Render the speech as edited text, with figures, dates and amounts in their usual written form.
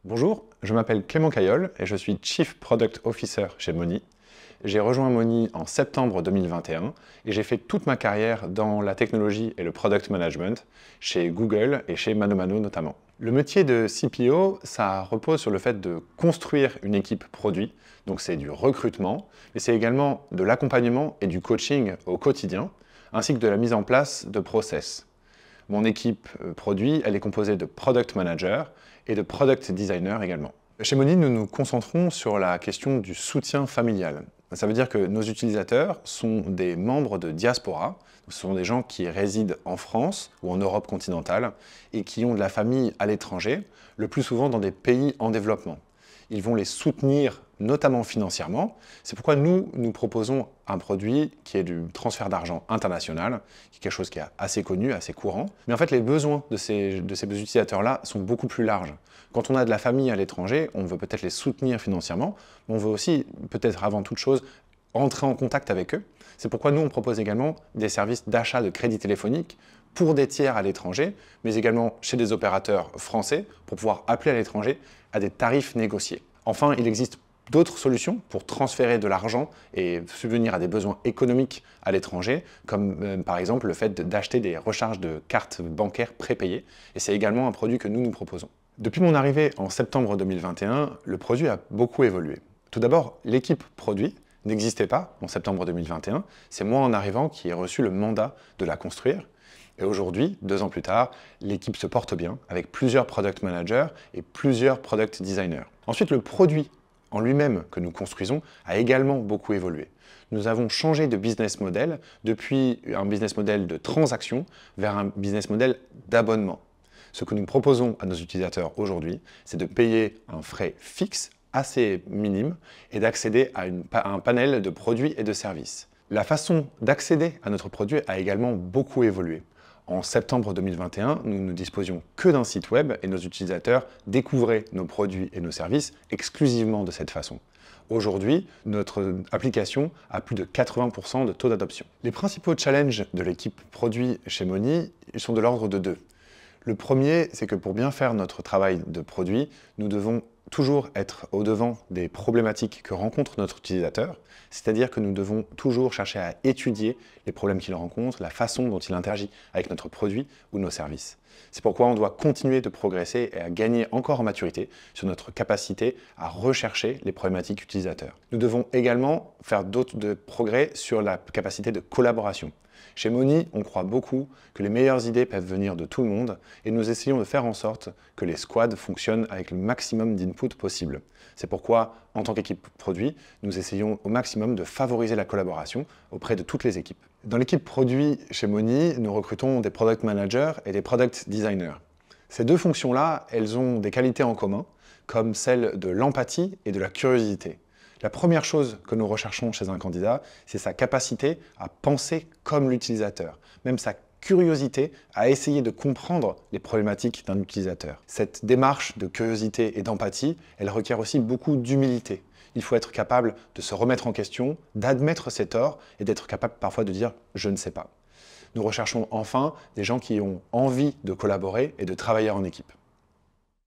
Bonjour, je m'appelle Clément Caillol et je suis Chief Product Officer chez Moni. J'ai rejoint Moni en septembre 2021 et j'ai fait toute ma carrière dans la technologie et le product management chez Google et chez ManoMano notamment. Le métier de CPO, ça repose sur le fait de construire une équipe produit, donc c'est du recrutement, mais c'est également de l'accompagnement et du coaching au quotidien, ainsi que de la mise en place de process. Mon équipe produit, elle est composée de product managers et de product designers également. Chez Moni, nous nous concentrons sur la question du soutien familial. Ça veut dire que nos utilisateurs sont des membres de diaspora, ce sont des gens qui résident en France ou en Europe continentale et qui ont de la famille à l'étranger, le plus souvent dans des pays en développement. Ils vont les soutenir notamment financièrement. C'est pourquoi nous proposons un produit qui est du transfert d'argent international, qui est quelque chose qui est assez connu, assez courant. Mais en fait, les besoins de ces utilisateurs-là sont beaucoup plus larges. Quand on a de la famille à l'étranger, on veut peut-être les soutenir financièrement, mais on veut aussi, peut-être avant toute chose, entrer en contact avec eux. C'est pourquoi nous, on propose également des services d'achat de crédit téléphonique pour des tiers à l'étranger, mais également chez des opérateurs français pour pouvoir appeler à l'étranger à des tarifs négociés. Enfin, il existe d'autres solutions pour transférer de l'argent et subvenir à des besoins économiques à l'étranger, comme par exemple le fait d'acheter des recharges de cartes bancaires prépayées. Et c'est également un produit que nous proposons. Depuis mon arrivée en septembre 2021, le produit a beaucoup évolué. Tout d'abord, l'équipe produit n'existait pas en septembre 2021. C'est moi en arrivant qui ai reçu le mandat de la construire. Et aujourd'hui, 2 ans plus tard, l'équipe se porte bien avec plusieurs product managers et plusieurs product designers. Ensuite, le produit en lui-même que nous construisons a également beaucoup évolué. Nous avons changé de business model depuis un business model de transaction vers un business model d'abonnement. Ce que nous proposons à nos utilisateurs aujourd'hui, c'est de payer un frais fixe assez minime et d'accéder à un panel de produits et de services. La façon d'accéder à notre produit a également beaucoup évolué. En septembre 2021, nous ne disposions que d'un site web et nos utilisateurs découvraient nos produits et nos services exclusivement de cette façon. Aujourd'hui, notre application a plus de 80% de taux d'adoption. Les principaux challenges de l'équipe produit chez Moni sont de l'ordre de 2. Le premier, c'est que pour bien faire notre travail de produit, nous devons toujours être au-devant des problématiques que rencontre notre utilisateur, c'est-à-dire que nous devons toujours chercher à étudier les problèmes qu'il rencontre, la façon dont il interagit avec notre produit ou nos services. C'est pourquoi on doit continuer de progresser et à gagner encore en maturité sur notre capacité à rechercher les problématiques utilisateurs. Nous devons également faire d'autres progrès sur la capacité de collaboration. Chez Moni, on croit beaucoup que les meilleures idées peuvent venir de tout le monde et nous essayons de faire en sorte que les squads fonctionnent avec le maximum d'input possible. C'est pourquoi, en tant qu'équipe produit, nous essayons au maximum de favoriser la collaboration auprès de toutes les équipes. Dans l'équipe produit chez Moni, nous recrutons des product managers et des product designers. Ces 2 fonctions-là, elles ont des qualités en commun, comme celle de l'empathie et de la curiosité. La première chose que nous recherchons chez un candidat, c'est sa capacité à penser comme l'utilisateur, même sa curiosité à essayer de comprendre les problématiques d'un utilisateur. Cette démarche de curiosité et d'empathie, elle requiert aussi beaucoup d'humilité. Il faut être capable de se remettre en question, d'admettre ses torts et d'être capable parfois de dire « je ne sais pas ». Nous recherchons enfin des gens qui ont envie de collaborer et de travailler en équipe.